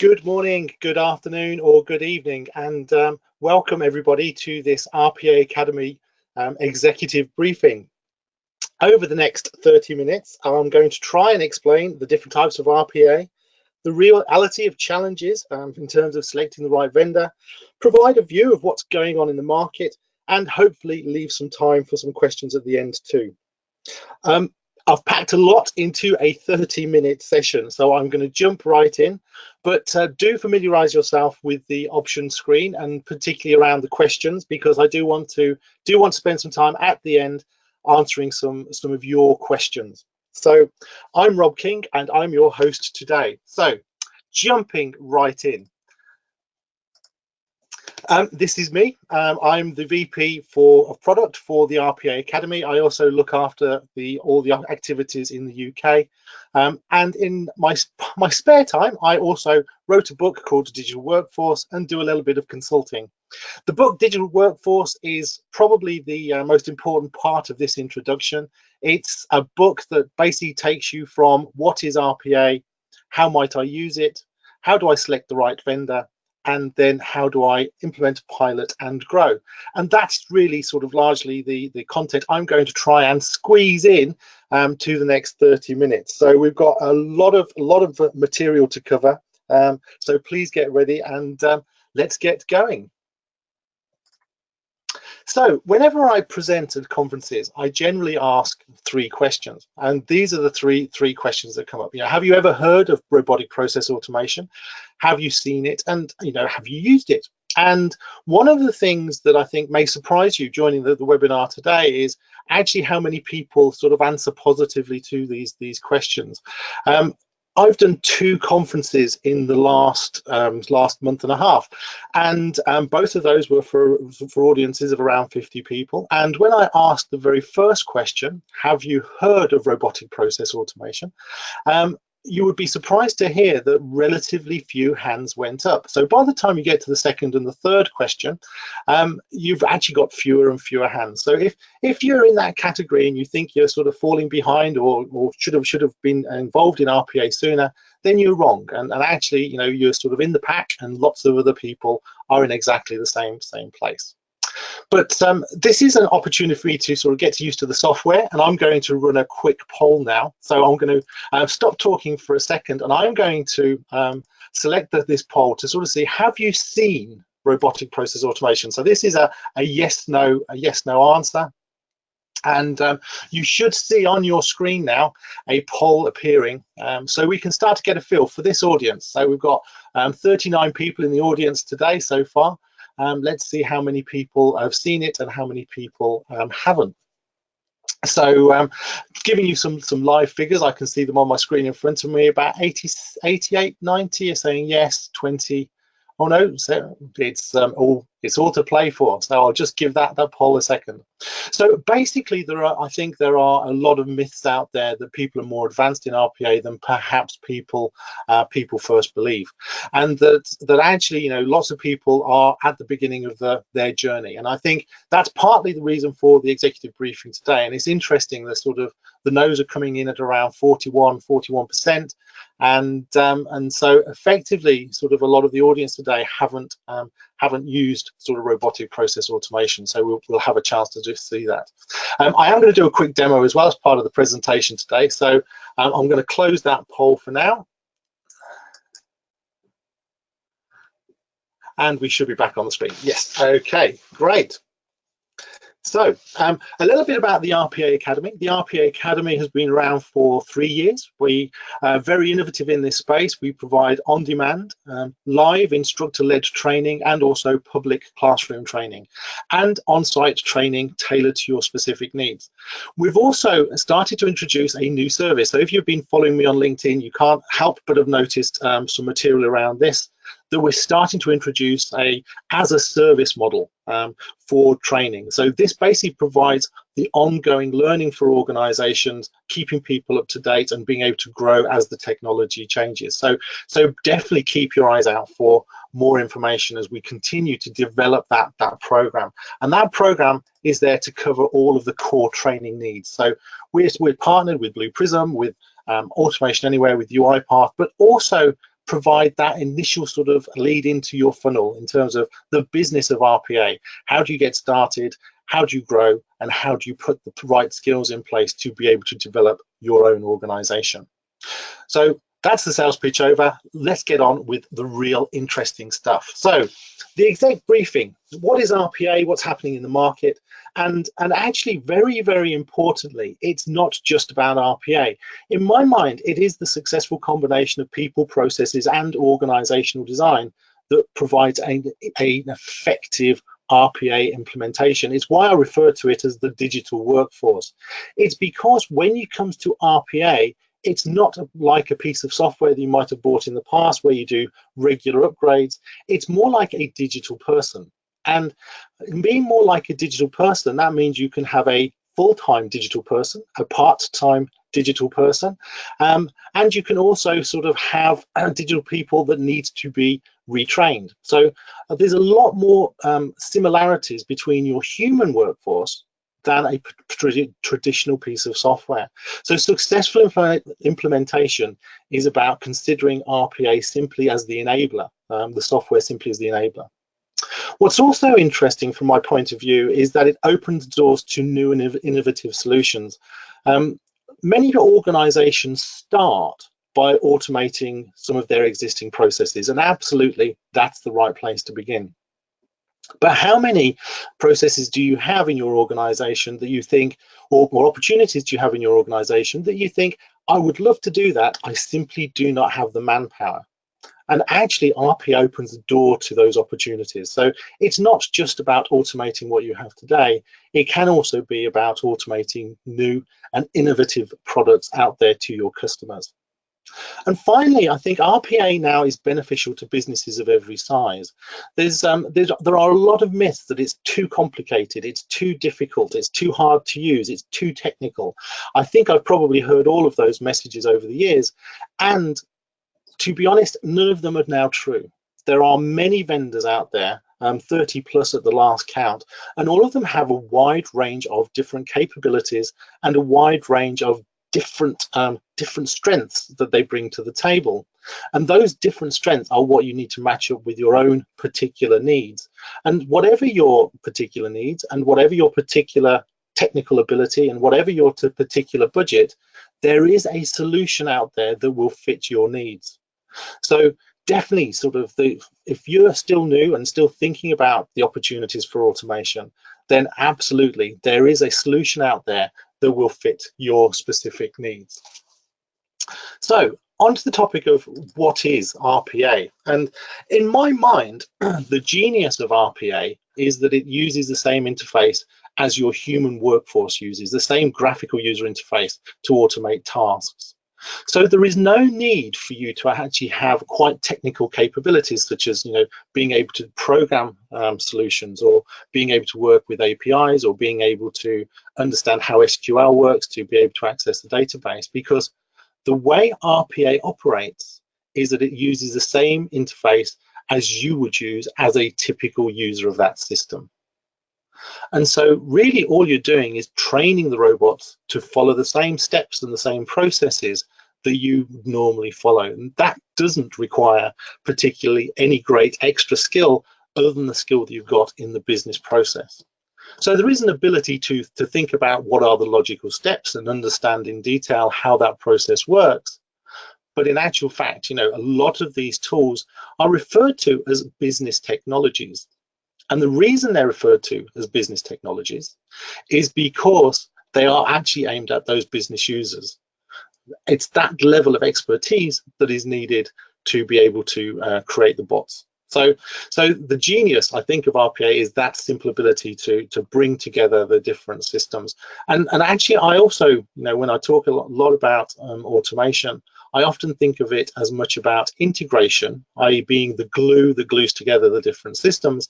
Good morning, good afternoon, or good evening, and welcome everybody to this RPA Academy executive briefing. Over the next 30 minutes, I'm going to try and explain the different types of RPA, the reality of challenges in terms of selecting the right vendor, provide a view of what's going on in the market, and hopefully leave some time for some questions at the end too. I've packed a lot into a 30-minute session, so I'm going to jump right in, but do familiarize yourself with the option screen and particularly around the questions, because I do want to spend some time at the end answering some of your questions. So I'm Rob King and I'm your host today. So jumping right in. This is me. I'm the VP of product for the RPA Academy. I also look after all the activities in the UK. And in my spare time, I also wrote a book called Digital Workforce and do a little bit of consulting. The book Digital Workforce is probably the most important part of this introduction. It's a book that basically takes you from what is RPA, how might I use it, how do I select the right vendor, and then how do I implement a pilot and grow. And that's really sort of largely the content I'm going to try and squeeze in to the next 30 minutes. So we've got a lot of material to cover. So please get ready and let's get going. So whenever I present at conferences, I generally ask 3 questions, and these are the three questions that come up. Have you ever heard of robotic process automation? Have you seen it? And have you used it? And one of the things that I think may surprise you joining the webinar today is actually how many people sort of answer positively to these questions. I've done 2 conferences in the last month and a half, and both of those were for audiences of around 50 people. And when I asked the very first question, have you heard of robotic process automation? You would be surprised to hear that relatively few hands went up. So by the time you get to the second and the third question, you've actually got fewer and fewer hands. So if you're in that category and you think you're sort of falling behind or should have been involved in RPA sooner, then you're wrong. And actually, you're sort of in the pack, and lots of other people are in exactly the same place. But this is an opportunity for me to sort of get used to the software, and I'm going to run a quick poll now. So I'm going to stop talking for a second, and I'm going to select this poll to sort of see, have you seen robotic process automation? So this is a yes/no answer. And you should see on your screen now a poll appearing, so we can start to get a feel for this audience. So we've got 39 people in the audience today so far. Let's see how many people have seen it and how many people haven't. So giving you some live figures, I can see them on my screen in front of me. About 88, 90 are saying yes, 20. Oh no, so it's all to play for. So I'll just give that poll a second. So basically, I think there are a lot of myths out there that people are more advanced in RPA than perhaps people first believe, and that actually, lots of people are at the beginning of their journey. And I think that's partly the reason for the executive briefing today. And it's interesting that sort of the no's are coming in at around 41%. And so effectively, sort of a lot of the audience today haven't used sort of robotic process automation. So we'll have a chance to just see that. I am going to do a quick demo as well as part of the presentation today. So I'm going to close that poll for now. And we should be back on the screen. Yes, okay, great. So a little bit about the RPA Academy. The RPA Academy has been around for 3 years. We are very innovative in this space. We provide on-demand, live instructor-led training, and also public classroom training and on-site training tailored to your specific needs. We've also started to introduce a new service. So if you've been following me on LinkedIn, you can't help but have noticed some material around this, that we're starting to introduce a as-a-service model for training. So this basically provides the ongoing learning for organizations, keeping people up to date and being able to grow as the technology changes. So definitely keep your eyes out for more information as we continue to develop that program. And that program is there to cover all of the core training needs. So we're partnered with Blue Prism, with Automation Anywhere, with UiPath, but also provide that initial sort of lead into your funnel in terms of the business of RPA. How do you get started? How do you grow? And how do you put the right skills in place to be able to develop your own organization? So that's the sales pitch over. Let's get on with the real interesting stuff. So the exec briefing, what is RPA, what's happening in the market? And actually, very, very importantly, it's not just about RPA. In my mind, it is the successful combination of people, processes, and organizational design that provides an effective RPA implementation. It's why I refer to it as the digital workforce. It's because when it comes to RPA, it's not like a piece of software that you might have bought in the past where you do regular upgrades. It's more like a digital person. And being more like a digital person, that means you can have a full-time digital person, a part-time digital person, and you can also sort of have digital people that need to be retrained. So there's a lot more similarities between your human workforce than a traditional piece of software. So successful implementation is about considering RPA simply as the enabler, the software simply as the enabler. What's also interesting from my point of view is that it opens doors to new and innovative solutions. Many organizations start by automating some of their existing processes, and absolutely that's the right place to begin. But how many processes do you have in your organization that you think, or opportunities do you have in your organization that you think, I would love to do that, I simply do not have the manpower? And actually, RPA opens the door to those opportunities. So it's not just about automating what you have today. It can also be about automating new and innovative products out there to your customers. And finally, I think RPA now is beneficial to businesses of every size. There are a lot of myths that it's too complicated, it's too difficult, it's too hard to use, it's too technical. I think I've probably heard all of those messages over the years. And to be honest, none of them are now true. There are many vendors out there, 30 plus at the last count, and all of them have a wide range of different capabilities and a wide range of different strengths that they bring to the table. And those different strengths are what you need to match up with your own particular needs. And whatever your particular needs and whatever your particular technical ability and whatever your particular budget, there is a solution out there that will fit your needs. So definitely if you're still new and still thinking about the opportunities for automation, then absolutely there is a solution out there that will fit your specific needs. So on to the topic of what is RPA. And in my mind, the genius of RPA is that it uses the same interface as your human workforce uses, the same graphical user interface to automate tasks. So there is no need for you to actually have quite technical capabilities, such as being able to program solutions, or being able to work with APIs, or being able to understand how SQL works to be able to access the database, because the way RPA operates is that it uses the same interface as you would use as a typical user of that system. And so really all you're doing is training the robots to follow the same steps and the same processes that you normally follow. And that doesn't require particularly any great extra skill other than the skill that you've got in the business process. So there is an ability to think about what are the logical steps and understand in detail how that process works. But in actual fact, a lot of these tools are referred to as business technologies. And the reason they're referred to as business technologies is because they are actually aimed at those business users. It's that level of expertise that is needed to be able to create the bots. So the genius, I think, of RPA is that simple ability to bring together the different systems. And actually, I also, when I talk a lot about automation, I often think of it as much about integration, i.e. being the glue that glues together the different systems,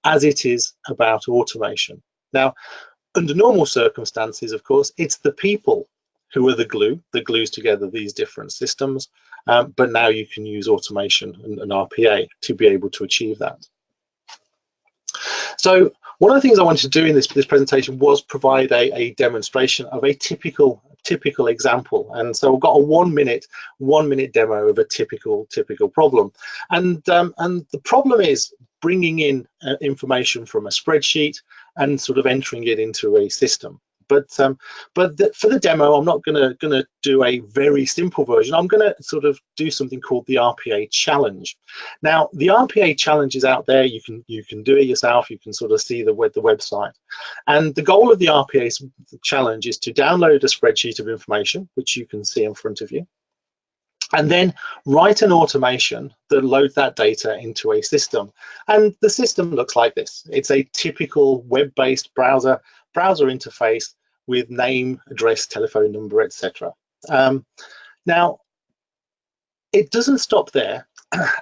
as it is about automation. Now, under normal circumstances, of course, it's the people who are the glue that glues together these different systems, but now you can use automation and RPA to be able to achieve that. So One of the things I wanted to do in this presentation was provide a demonstration of a typical example, and so we've got a one minute demo of a typical problem, and the problem is bringing in information from a spreadsheet and sort of entering it into a system. But for the demo, I'm not going to do a very simple version. I'm going to sort of do something called the RPA challenge. Now, the RPA challenge is out there. You can do it yourself. You can sort of see the website. And the goal of the RPA challenge is to download a spreadsheet of information, which you can see in front of you, and then write an automation that loads that data into a system. And the system looks like this. It's a typical web-based browser interface with name, address, telephone number, etc. Now, it doesn't stop there,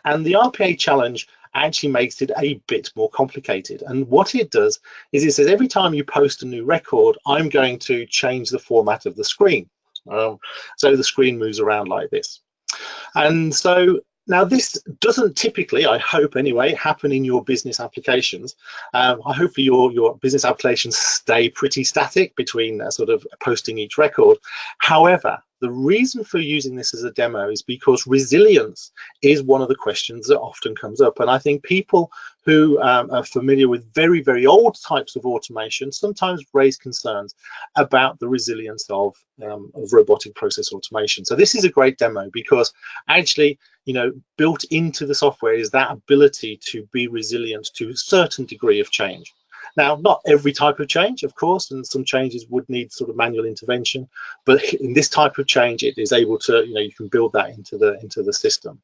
and the RPA challenge actually makes it a bit more complicated. And what it does is it says every time you post a new record, I'm going to change the format of the screen. So the screen moves around like this. And so now this doesn't typically, I hope anyway, happen in your business applications. I hope for your business applications stay pretty static between sort of posting each record. However, the reason for using this as a demo is because resilience is one of the questions that often comes up. And I think people who are familiar with very, very old types of automation sometimes raise concerns about the resilience of robotic process automation. So this is a great demo because actually, you know, built into the software is that ability to be resilient to a certain degree of change. Now, not every type of change, of course, and some changes would need sort of manual intervention, but in this type of change, it is able to, you know, you can build that into the system.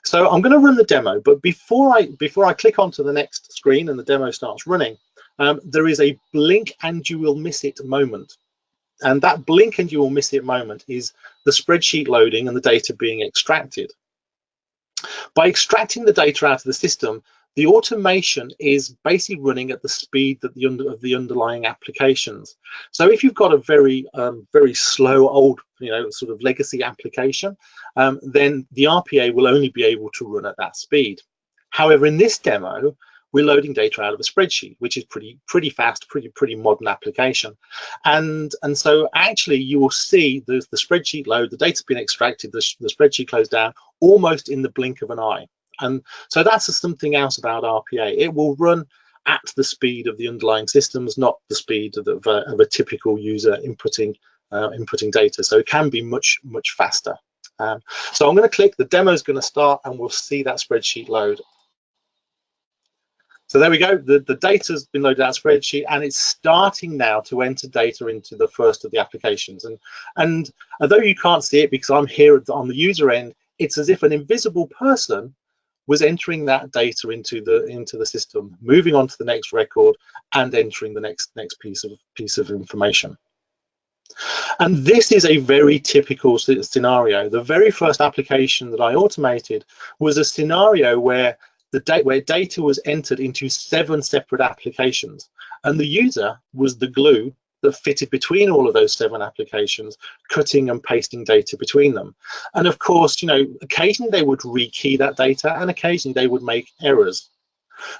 So I'm going to run the demo, but before I click onto the next screen and the demo starts running, there is a blink and you will miss it moment. And that blink and you will miss it moment is the spreadsheet loading and the data being extracted. By extracting the data out of the system, the automation is basically running at the speed that of the underlying applications. So if you've got a very slow old, you know, sort of legacy application, then the RPA will only be able to run at that speed. However, in this demo, we're loading data out of a spreadsheet, which is pretty fast, pretty modern application. And so actually you will see the spreadsheet load, the data's been extracted, the spreadsheet closed down almost in the blink of an eye. And so that's something else about RPA. It will run at the speed of the underlying systems, not the speed of a typical user inputting data. So it can be much faster. So I'm going to click, the demo is going to start, and we'll see that spreadsheet load. So there we go. The data's been loaded out of spreadsheet, and it's starting now to enter data into the first of the applications. And although you can't see it because I'm here on the user end, it's as if an invisible person was entering that data into the system, moving on to the next record and entering the next piece of information. And this is a very typical scenario. The very first application that I automated was a scenario where data was entered into 7 separate applications, and the user was the glue that fitted between all of those 7 applications, cutting and pasting data between them. And of course, you know, occasionally they would rekey that data and occasionally they would make errors.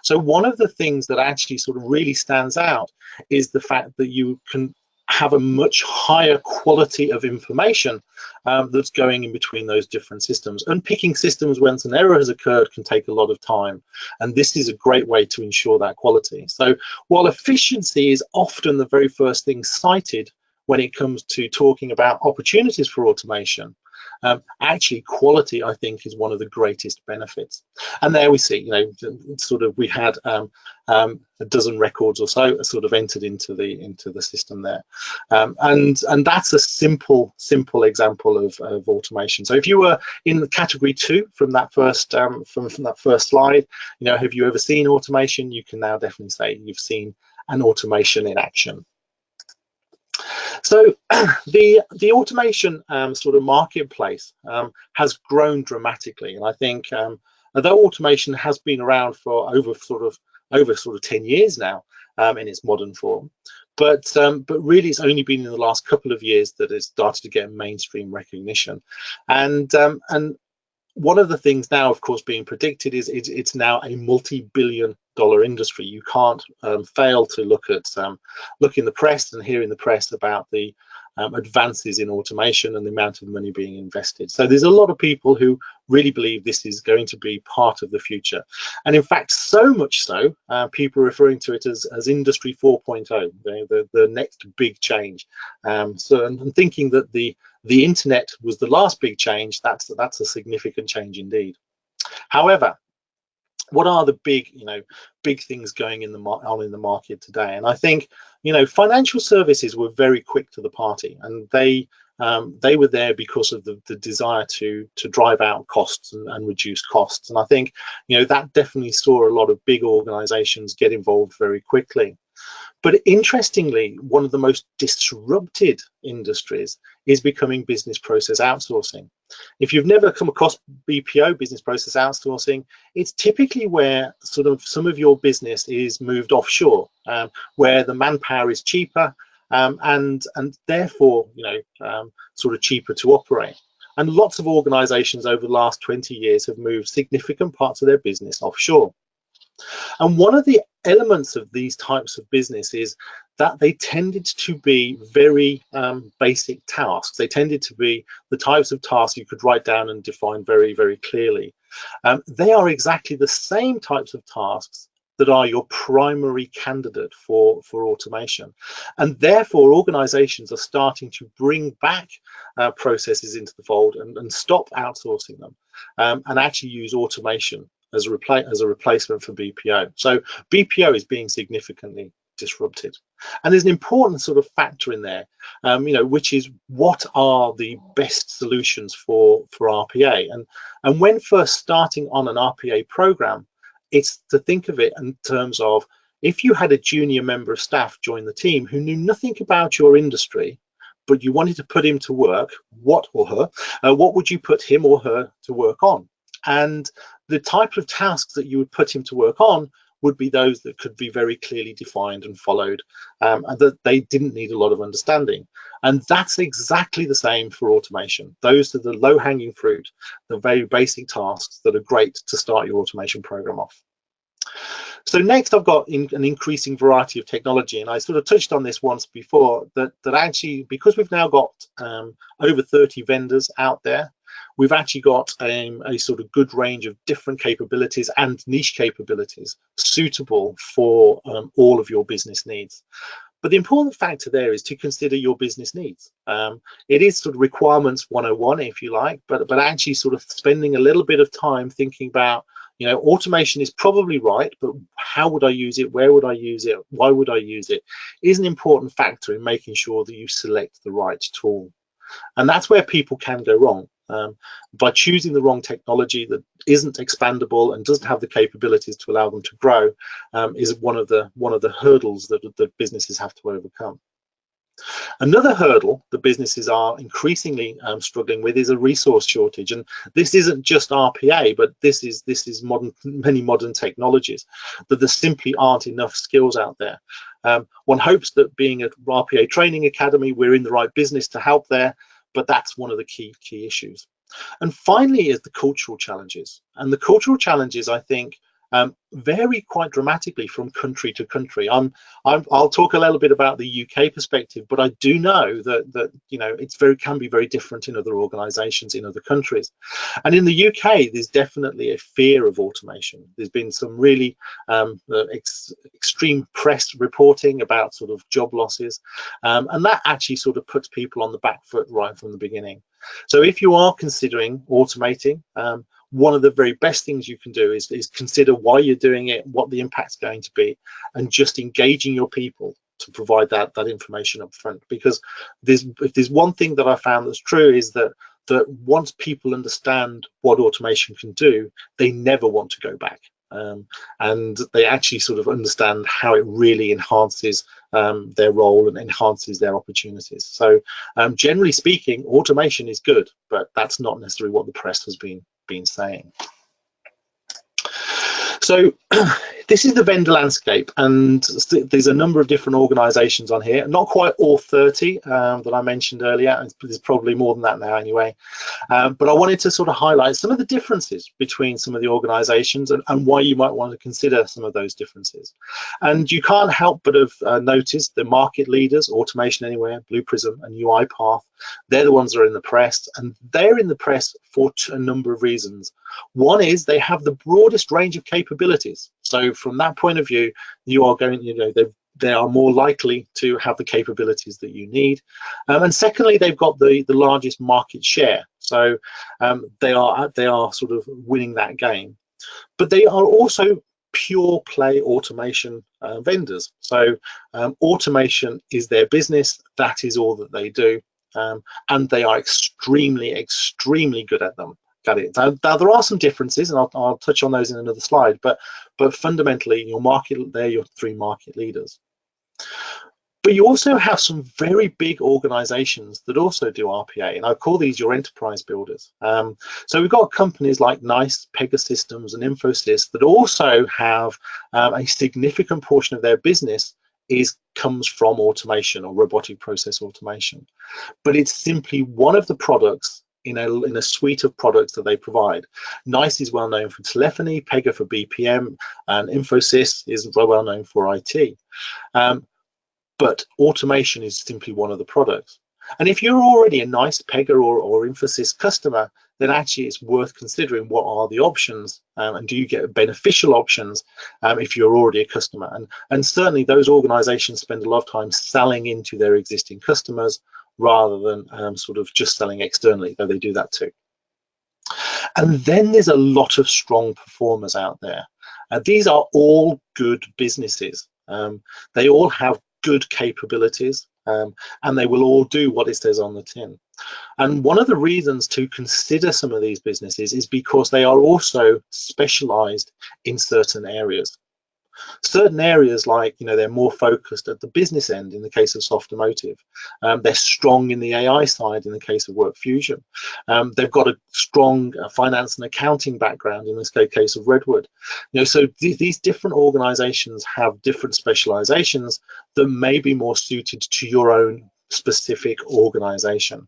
So one of the things that actually sort of really stands out is the fact that you can have a much higher quality of information that's going in between those different systems. And picking systems when an error has occurred can take a lot of time. And this is a great way to ensure that quality. So while efficiency is often the very first thing cited when it comes to talking about opportunities for automation, actually quality, I think, is one of the greatest benefits. And there we see, you know, sort of we had a dozen records or so sort of entered into the system there, and that's a simple example of automation. So if you were in the category 2 from that first from that first slide, you know, have you ever seen automation? You can now definitely say you've seen an automation in action. So the automation sort of marketplace has grown dramatically, and I think although automation has been around for over sort of 10 years now in its modern form, but really it's only been in the last couple of years that it's started to get mainstream recognition. And one of the things now, of course, being predicted is it's now a multi-billion-dollar industry. You can't fail to look in the press and hear in the press about the advances in automation and the amount of money being invested. So there's a lot of people who really believe this is going to be part of the future. And in fact, so much so, people are referring to it as Industry 4.0, the next big change. So I'm thinking that the internet was the last big change. That's a significant change indeed. However, what are the big things going on in the market today? And I think, financial services were very quick to the party, and they were there because of the desire to drive out costs and reduce costs. And I think, that definitely saw a lot of big organizations get involved very quickly. But interestingly, one of the most disrupted industries is becoming business process outsourcing. If you've never come across BPO, business process outsourcing, it's typically where sort of some of your business is moved offshore, where the manpower is cheaper and therefore, sort of cheaper to operate. And lots of organizations over the last 20 years have moved significant parts of their business offshore. And one of the elements of these types of business is that they tended to be very basic tasks. They tended to be the types of tasks you could write down and define very, very clearly. They are exactly the same types of tasks that are your primary candidate for automation. And therefore, organizations are starting to bring back processes into the fold and stop outsourcing them and actually use automation as a replacement for BPO. So BPO is being significantly disrupted. And there's an important sort of factor in there, which is what are the best solutions for RPA? And when first starting on an RPA program, it's to think of it in terms of, if you had a junior member of staff join the team who knew nothing about your industry, but you wanted to put him to work, what would you put him or her to work on? And the type of tasks that you would put him to work on would be those that could be very clearly defined and followed, and that they didn't need a lot of understanding. And that's exactly the same for automation. Those are the low-hanging fruit, the very basic tasks that are great to start your automation program off. So next, I've got an increasing variety of technology, and I sort of touched on this once before, that actually, because we've now got over 30 vendors out there, we've actually got a sort of good range of different capabilities and niche capabilities suitable for all of your business needs. But the important factor there is to consider your business needs. It is sort of requirements 101, if you like, but actually sort of spending a little bit of time thinking about, automation is probably right, but how would I use it? Where would I use it? Why would I use it? Is an important factor in making sure that you select the right tool. And that's where people can go wrong. By choosing the wrong technology that isn't expandable and doesn't have the capabilities to allow them to grow, is one of the hurdles that businesses have to overcome. Another hurdle that businesses are increasingly struggling with is a resource shortage, and this isn't just RPA, but this is many modern technologies, that there simply aren't enough skills out there. One hopes that being an RPA training academy, we're in the right business to help there, but that's one of the key issues. And finally is the cultural challenges, and the cultural challenges, I think, vary quite dramatically from country to country. I'll talk a little bit about the UK perspective, but I do know that it's can be very different in other organisations in other countries. And in the UK, there's definitely a fear of automation. There's been some really extreme press reporting about sort of job losses, and that actually sort of puts people on the back foot right from the beginning. So if you are considering automating, one of the very best things you can do is consider why you're doing it, what the impact's going to be, and just engaging your people to provide that information up front. Because if there's one thing that I found that's true, is that once people understand what automation can do, they never want to go back. And they actually sort of understand how it really enhances their role and enhances their opportunities. So generally speaking, automation is good, but that's not necessarily what the press has been saying. So This is the vendor landscape, and there's a number of different organizations on here, not quite all 30 that I mentioned earlier. There's probably more than that now anyway. But I wanted to sort of highlight some of the differences between some of the organizations and why you might want to consider some of those differences. And you can't help but have noticed the market leaders, Automation Anywhere, Blue Prism and UiPath, they're the ones that are in the press, and they're in the press for a number of reasons. One is they have the broadest range of capabilities. So from that point of view, you are going, they are more likely to have the capabilities that you need. And secondly, they've got the largest market share. So they are sort of winning that game. But they are also pure play automation vendors. So automation is their business. That is all that they do. And they are extremely, extremely good at them. Got it. Now there are some differences, and I'll touch on those in another slide. But fundamentally, your market, they're your three market leaders. But you also have some very big organizations that also do RPA, and I call these your enterprise builders. So we've got companies like NICE, Pegasystems, and Infosys that also have a significant portion of their business comes from automation or robotic process automation. But it's simply one of the products in a suite of products that they provide. NICE is well known for telephony, Pega for BPM, and Infosys is well known for IT. But automation is simply one of the products. And if you're already a NICE, Pega, or Infosys customer, then actually it's worth considering what are the options, and do you get beneficial options if you're already a customer. And certainly those organizations spend a lot of time selling into their existing customers rather than sort of just selling externally, though they do that too. And then there's a lot of strong performers out there. These are all good businesses. They all have good capabilities, and they will all do what it says on the tin. And one of the reasons to consider some of these businesses is because they are also specialized in certain areas. Certain areas, like, they're more focused at the business end in the case of Softomotive. They're strong in the AI side in the case of WorkFusion. They've got a strong finance and accounting background in this case of Redwood. So these different organizations have different specializations that may be more suited to your own specific organization.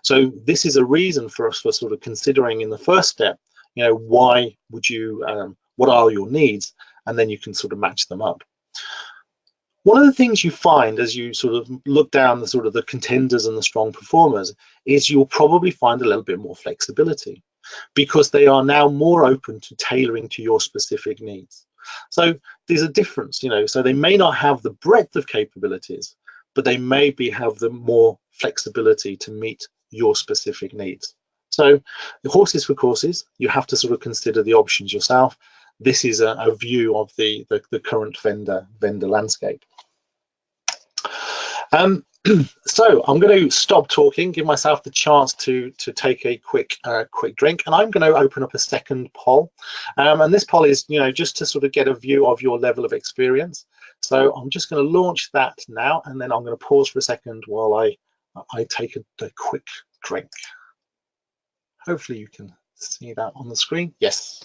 So this is a reason for us for sort of considering in the first step, why would you, what are your needs? And then you can sort of match them up. One of the things you find as you sort of look down the sort of the contenders and the strong performers is you'll probably find a little bit more flexibility, because they are now more open to tailoring to your specific needs. So there's a difference, so they may not have the breadth of capabilities, but they maybe have the more flexibility to meet your specific needs. So the horses for courses, you have to sort of consider the options yourself. This is a view of the current vendor landscape. So I'm going to stop talking, give myself the chance to take a quick drink, and I'm going to open up a second poll. And this poll is, just to sort of get a view of your level of experience. So I'm just going to launch that now, and then I'm going to pause for a second while I take a quick drink. Hopefully you can see that on the screen. Yes.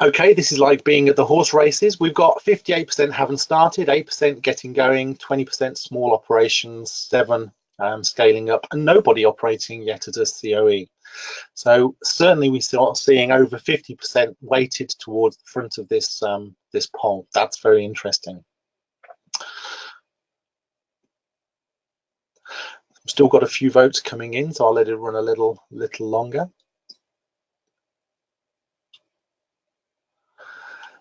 Okay, this is like being at the horse races. We've got 58% haven't started, 8% getting going, 20% small operations, 7 scaling up, and nobody operating yet at a COE. So certainly we start seeing over 50% weighted towards the front of this this poll. That's very interesting. I've still got a few votes coming in, so I'll let it run a little longer.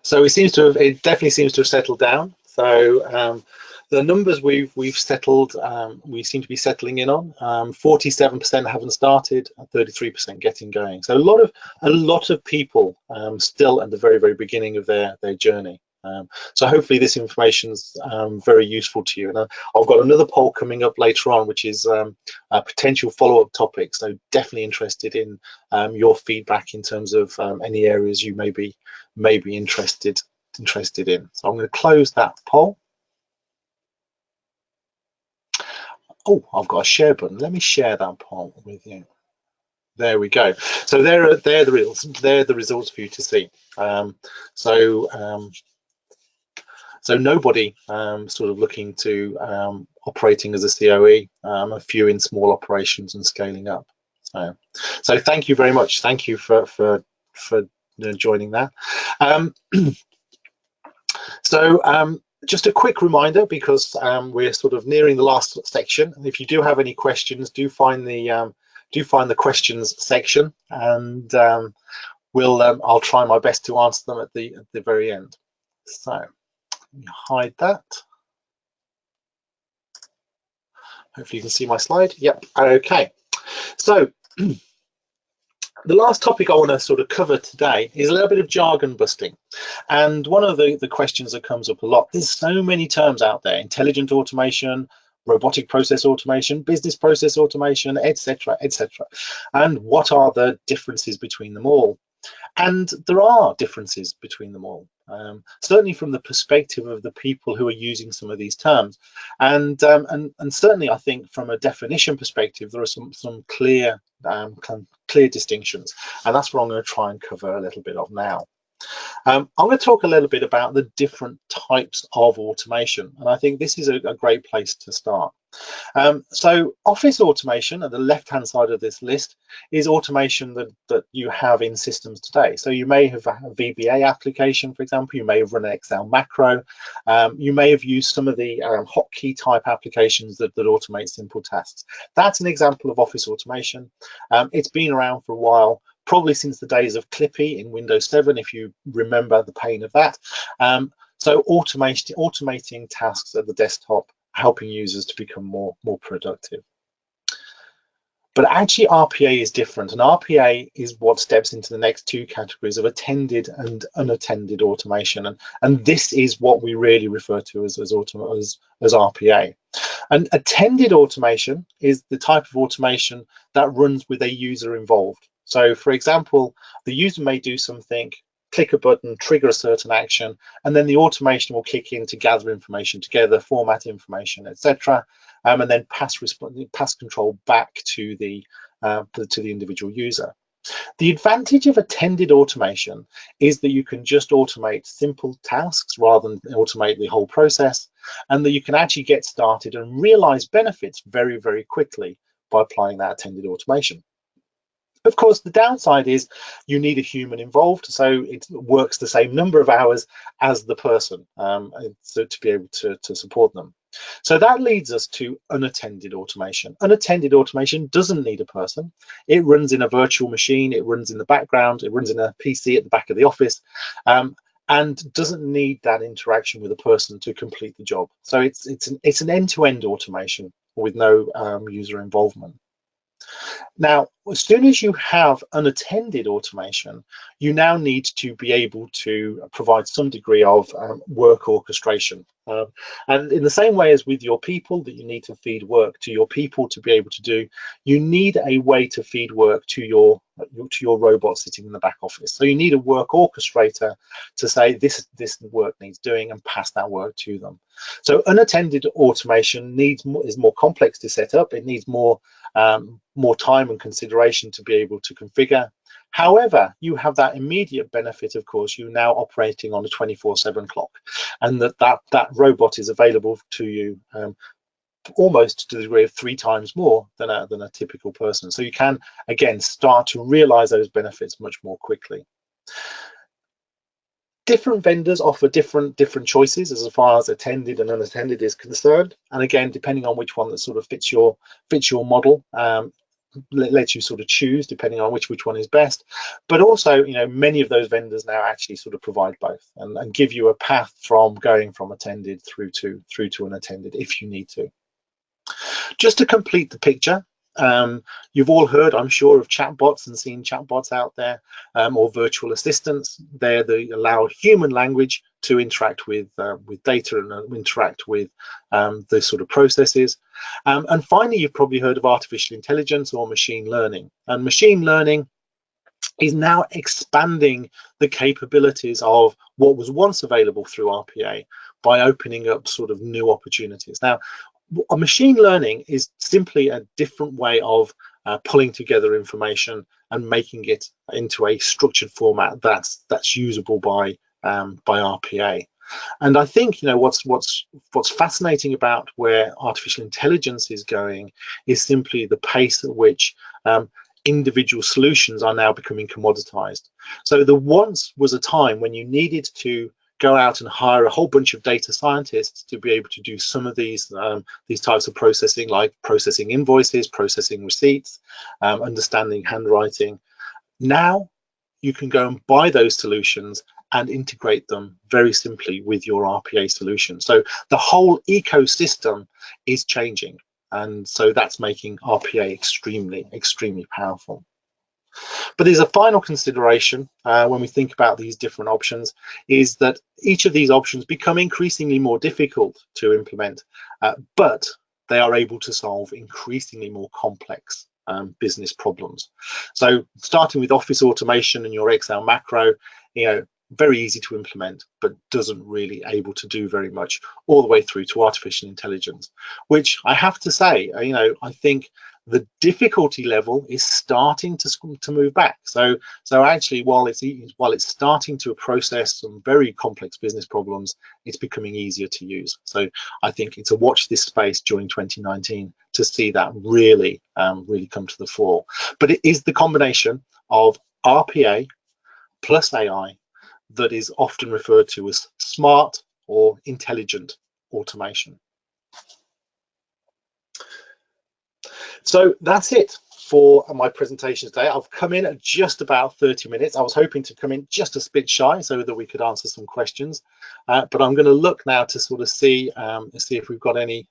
So it definitely seems to have settled down. So the numbers we've settled, we seem to be settling in on. 47% haven't started, 33% getting going. So a lot of people still at the very beginning of their journey. So hopefully this information's very useful to you. And I've got another poll coming up later on, which is a potential follow-up topic. So definitely interested in your feedback in terms of any areas you may be interested in. So I'm going to close that poll. Oh, I've got a share button. Let me share that poll with you. There we go. So they're the results. They're the results for you to see. So nobody sort of looking to operating as a COE. A few in small operations and scaling up. So thank you very much. Thank you for joining that. Just a quick reminder, because we're sort of nearing the last section. If you do have any questions, do find the questions section, and I'll try my best to answer them at the very end. So let me hide that. Hopefully you can see my slide. Yep. Okay. So the last topic I want to sort of cover today is a little bit of jargon busting. And one of the questions that comes up a lot, there's so many terms out there: intelligent automation, robotic process automation, business process automation, etc., etc. And what are the differences between them all? And there are differences between them all, certainly from the perspective of the people who are using some of these terms. And certainly I think from a definition perspective, there are some clear distinctions. And that's what I'm going to try and cover a little bit of now. I'm going to talk a little bit about the different types of automation. And I think this is a great place to start. So office automation at the left-hand side of this list is automation that you have in systems today. So you may have a VBA application, for example. You may have run an Excel macro. You may have used some of the hotkey type applications that automate simple tasks. That's an example of office automation. It's been around for a while, probably since the days of Clippy in Windows 7, if you remember the pain of that. So automating tasks at the desktop, helping users to become more productive. But actually RPA is different, and RPA is what steps into the next two categories of attended and unattended automation, and this is what we really refer to as RPA. And attended automation is the type of automation that runs with a user involved. So for example, the user may do something, click a button, trigger a certain action, and then the automation will kick in to gather information together, format information, etc., and then pass control back to the individual user. The advantage of attended automation is that you can just automate simple tasks rather than automate the whole process, and that you can actually get started and realize benefits very, very quickly by applying that attended automation. Of course, the downside is you need a human involved, so it works the same number of hours as the person so to be able to support them. So that leads us to unattended automation. Unattended automation doesn't need a person. It runs in a virtual machine, it runs in the background, it runs in a PC at the back of the office, and doesn't need that interaction with a person to complete the job. So it's an end-to-end automation with no user involvement. Now, as soon as you have unattended automation, you now need to be able to provide some degree of work orchestration. And in the same way as with your people, that you need to feed work to your people to be able to do, you need a way to feed work to your robot sitting in the back office. So you need a work orchestrator to say this work needs doing and pass that work to them. So unattended automation is more complex to set up. It needs more time and consideration to be able to configure. However, you have that immediate benefit, of course. You're now operating on a 24/7 clock, and that robot is available to you almost to the degree of 3 times more than a typical person. So you can again start to realize those benefits much more quickly. Different vendors offer different choices as far as attended and unattended is concerned, and again, depending on which one that sort of fits your model, lets you sort of choose depending on which one is best. But also, many of those vendors now actually sort of provide both and give you a path from going from attended through to unattended if you need to. Just to complete the picture, You've all heard, I'm sure, of chatbots and seen chatbots out there, or virtual assistants. They allow human language to interact with data and interact with the sort of processes. And finally, you've probably heard of artificial intelligence or machine learning. And machine learning is now expanding the capabilities of what was once available through RPA by opening up sort of new opportunities. Now, machine learning is simply a different way of pulling together information and making it into a structured format that's usable by RPA. And I think, you know, what's fascinating about where artificial intelligence is going is simply the pace at which individual solutions are now becoming commoditized. So there once was a time when you needed to go out and hire a whole bunch of data scientists to be able to do some of these types of processing, like processing invoices, processing receipts, understanding handwriting. Now you can go and buy those solutions and integrate them very simply with your RPA solution. So the whole ecosystem is changing. And so that's making RPA extremely powerful. But there's a final consideration when we think about these different options, is that each of these options become increasingly more difficult to implement, but they are able to solve increasingly more complex business problems. So starting with office automation and your Excel macro, you know, very easy to implement, but doesn't really able to do very much, all the way through to artificial intelligence, which I have to say, you know, I think the difficulty level is starting to move back. So actually, while it's starting to process some very complex business problems, it's becoming easier to use. So I think it's a watch this space during 2019 to see that really come to the fore. But it is the combination of RPA plus AI that is often referred to as smart or intelligent automation. So that's it for my presentation today. I've come in at just about 30 minutes. I was hoping to come in just a bit shy so that we could answer some questions, but I'm going to look now to sort of see if we've got any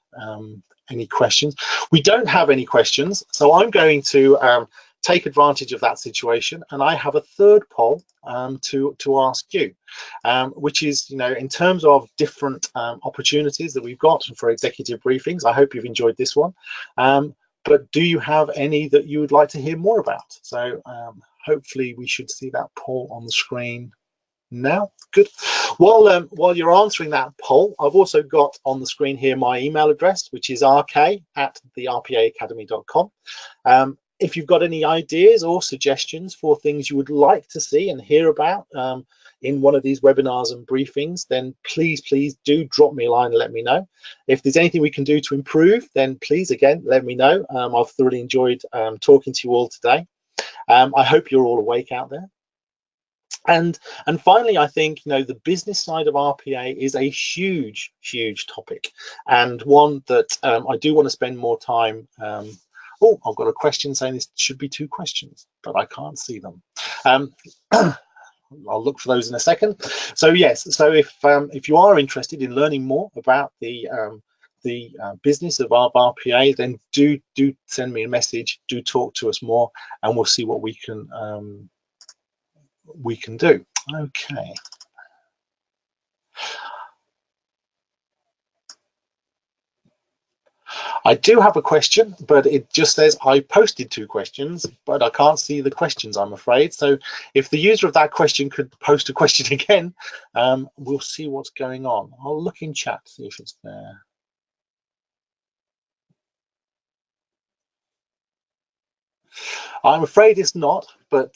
questions. We don't have any questions, so I'm going to take advantage of that situation, and I have a third poll to ask you, which is, you know, in terms of different opportunities that we've got for executive briefings. I hope you've enjoyed this one. But do you have any that you would like to hear more about? So hopefully we should see that poll on the screen now. Good. While you're answering that poll, I've also got on the screen here my email address, which is rk@therpaacademy.com. If you've got any ideas or suggestions for things you would like to see and hear about in one of these webinars and briefings, then please do drop me a line and let me know. If there's anything we can do to improve, then please, again, let me know. I've thoroughly enjoyed talking to you all today. I hope you're all awake out there. And finally, I think, you know, the business side of RPA is a huge topic, and one that I do want to spend more time. Oh, I've got a question saying this should be 2 questions, but I can't see them. I'll look for those in a second. So yes, so if you are interested in learning more about the business of RPA, then do send me a message. Do talk to us more, and we'll see what we can do. Okay. I do have a question, but it just says I posted 2 questions, but I can't see the questions, I'm afraid. So if the user of that question could post a question again, we'll see what's going on. I'll look in chat, see if it's there. I'm afraid it's not, but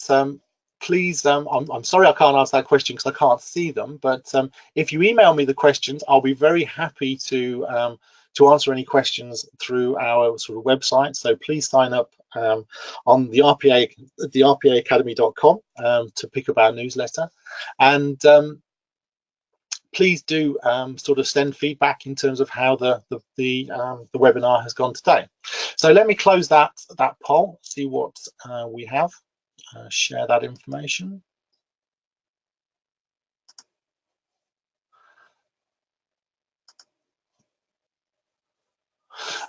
please, I'm sorry I can't answer that question because I can't see them, but if you email me the questions, I'll be very happy to answer any questions through our sort of website. So please sign up on the RPA at the rpaacademy.com to pick up our newsletter, and please do sort of send feedback in terms of how the webinar has gone today. So let me close that poll, see what we have, share that information.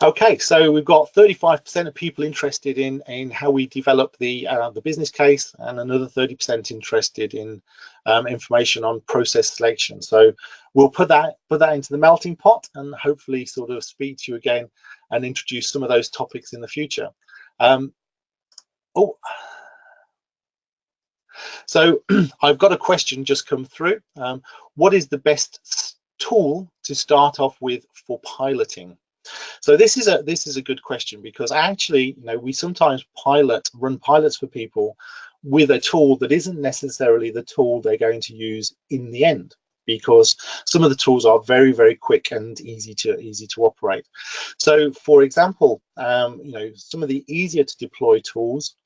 Okay, so we've got 35% of people interested in how we develop the business case, and another 30% interested in information on process selection. So we'll put that into the melting pot, and hopefully sort of speak to you again and introduce some of those topics in the future. So I've got a question just come through. What is the best tool to start off with for piloting? So this is a good question, because actually, we sometimes run pilots for people with a tool that isn't necessarily the tool they're going to use in the end, because some of the tools are very, very quick and easy to operate. So, for example, some of the easier to deploy tools,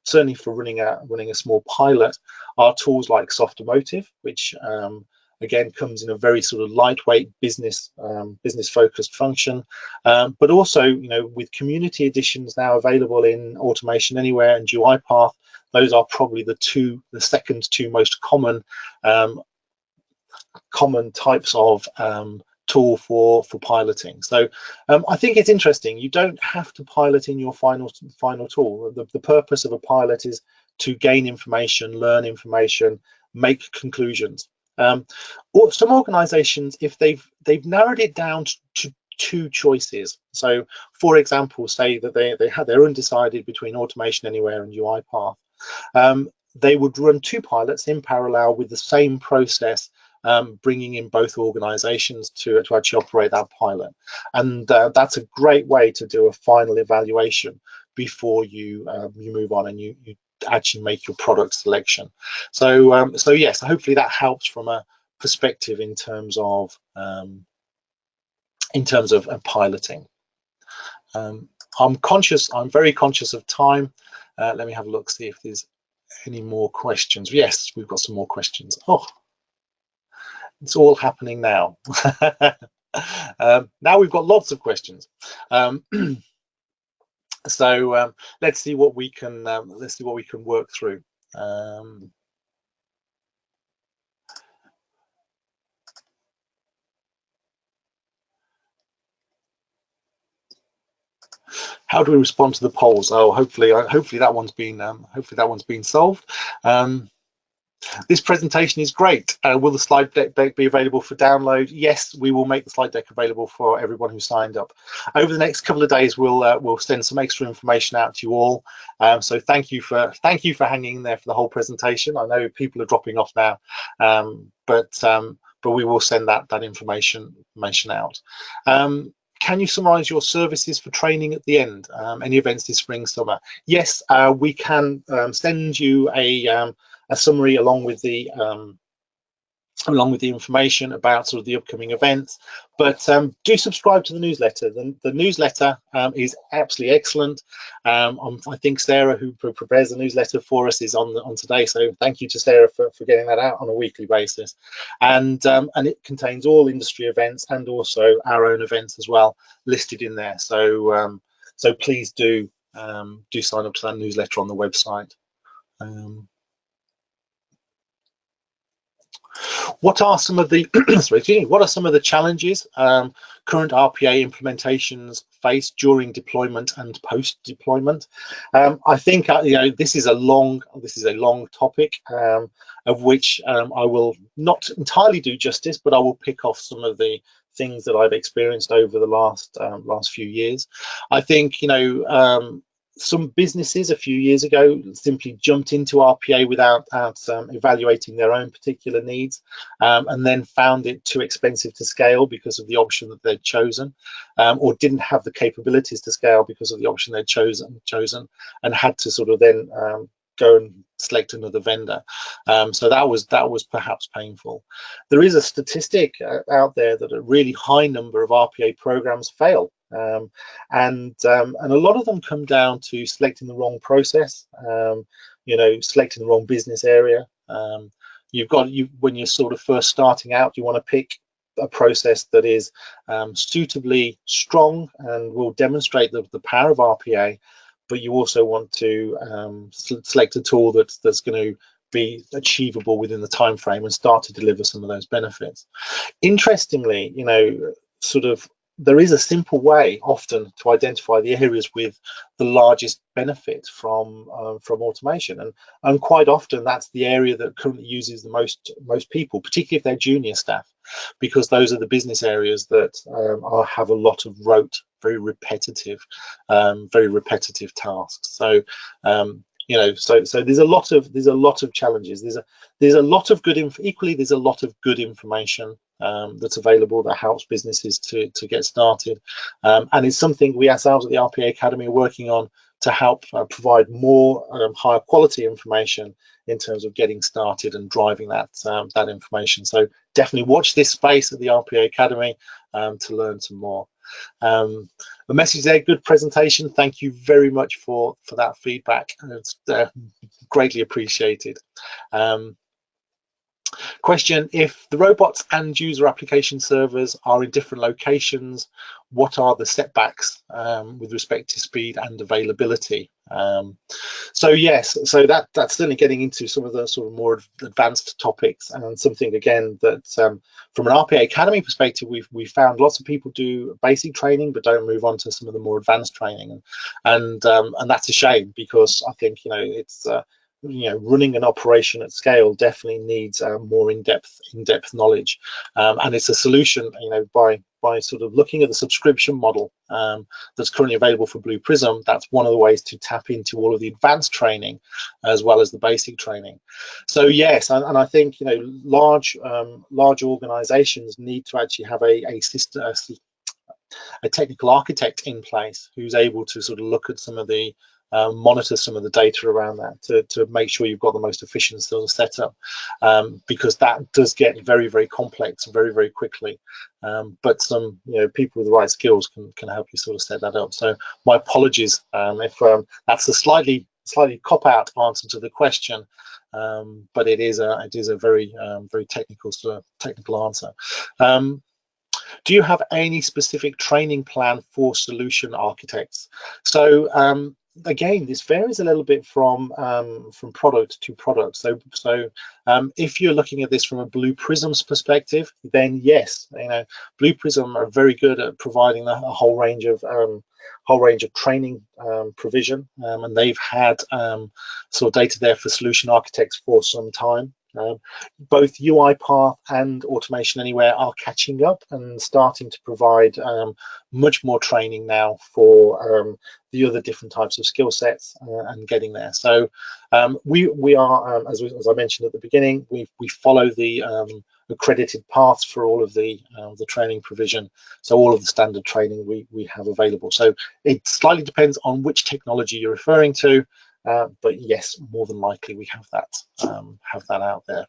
certainly for running a small pilot, are tools like Softomotive, which again comes in a very sort of lightweight business focused function, but also with community editions now available in Automation Anywhere and UiPath, those are probably the second two most common types of tool for piloting. So I think it's interesting. You don't have to pilot in your final tool. The purpose of a pilot is to gain information, learn information, make conclusions. Or some organizations, if they've narrowed it down to two choices. So for example, say that they're undecided between Automation Anywhere and UiPath. They would run two pilots in parallel with the same process, bringing in both organizations to actually operate that pilot. And that's a great way to do a final evaluation before you move on and you actually make your product selection. So yes, hopefully that helps from a perspective in terms of piloting. I'm very conscious of time. Let me have a look, see if there's any more questions. Yes, we've got some more questions. Oh, it's all happening now. Now we've got lots of questions. So let's see what we can work through. How do we respond to the polls? Oh, hopefully that one's been solved. This presentation is great. Will the slide deck be available for download? Yes, we will make the slide deck available for everyone who signed up. Over the next couple of days, we'll send some extra information out to you all. So thank you for hanging in there for the whole presentation. I know people are dropping off now, but we will send that information out. Can you summarize your services for training at the end? Any events this spring, summer? Yes, we can send you a summary along with the information about sort of the upcoming events. But do subscribe to the newsletter. The newsletter is absolutely excellent. I think Sarah, who prepares the newsletter for us, is on today. So thank you to Sarah for getting that out on a weekly basis. And it contains all industry events and also our own events as well listed in there. So so please do sign up to that newsletter on the website. What are some of the what are some of the challenges current RPA implementations face during deployment and post deployment? I think this is a long topic, of which I will not entirely do justice, but I will pick off some of the things that I've experienced over the last few years. I think some businesses a few years ago simply jumped into RPA without evaluating their own particular needs, and then found it too expensive to scale because of the option that they'd chosen, or didn't have the capabilities to scale because of the option they'd chosen, and had to sort of then go and select another vendor. So that was perhaps painful. There is a statistic out there that a really high number of RPA programs fail. And a lot of them come down to selecting the wrong process, selecting the wrong business area. When you're sort of first starting out, you want to pick a process that is suitably strong and will demonstrate the power of RPA, but you also want to select a tool that's going to be achievable within the time frame and start to deliver some of those benefits. Interestingly, sort of there is a simple way often to identify the areas with the largest benefit from automation, and quite often that's the area that currently uses the most people, particularly if they're junior staff, because those are the business areas that have a lot of rote, very repetitive tasks. So so there's a lot of challenges. There's a lot of good equally there's a lot of good information that's available that helps businesses to get started, and it's something we ourselves at the RPA Academy are working on to help provide more higher quality information in terms of getting started and driving that information. So definitely watch this space at the RPA Academy to learn some more. The message there, good presentation. Thank you very much for that feedback. It's greatly appreciated. Question: if the robots and user application servers are in different locations, what are the setbacks with respect to speed and availability? So yes, so that's certainly getting into some of the sort of more advanced topics, and something again that from an RPA Academy perspective, we've found lots of people do basic training but don't move on to some of the more advanced training, and that's a shame, because I think it's running an operation at scale definitely needs more in-depth knowledge, and it's a solution by sort of looking at the subscription model that's currently available for Blue Prism. That's one of the ways to tap into all of the advanced training as well as the basic training. So yes, and I think large organizations need to actually have a technical architect in place who's able to sort of look at some of the monitor some of the data around that to make sure you've got the most efficient sort of setup, because that does get very, very complex very, very quickly. But some people with the right skills can help you sort of set that up. So my apologies if that's a slightly cop-out answer to the question, but it is a very very technical answer. Do you have any specific training plan for solution architects? So again, this varies a little bit from product to product. So if you're looking at this from a Blue Prism's perspective, then yes, Blue Prism are very good at providing a whole range of training provision, and they've had sort of data there for solution architects for some time. Both UiPath and Automation Anywhere are catching up and starting to provide much more training now for the other different types of skill sets and getting there. So we are, as I mentioned at the beginning, we follow the accredited paths for all of the training provision. So all of the standard training we have available. So it slightly depends on which technology you're referring to. But yes, more than likely we have that out there.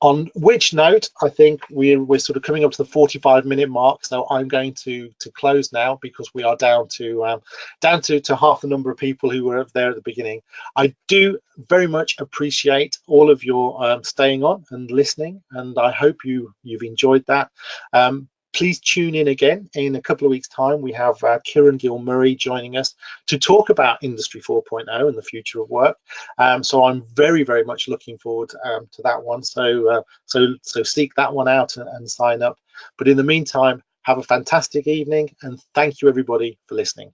On which note, I think we're sort of coming up to the 45-minute mark, so I'm going to close now, because we are down to half the number of people who were there at the beginning. I do very much appreciate all of your staying on and listening, and I hope you've enjoyed that. Please tune in again in a couple of weeks' time. We have Kieran Gill-Murray joining us to talk about Industry 4.0 and the future of work. So I'm very, very much looking forward to that one. So seek that one out and sign up. But in the meantime, have a fantastic evening, and thank you everybody for listening.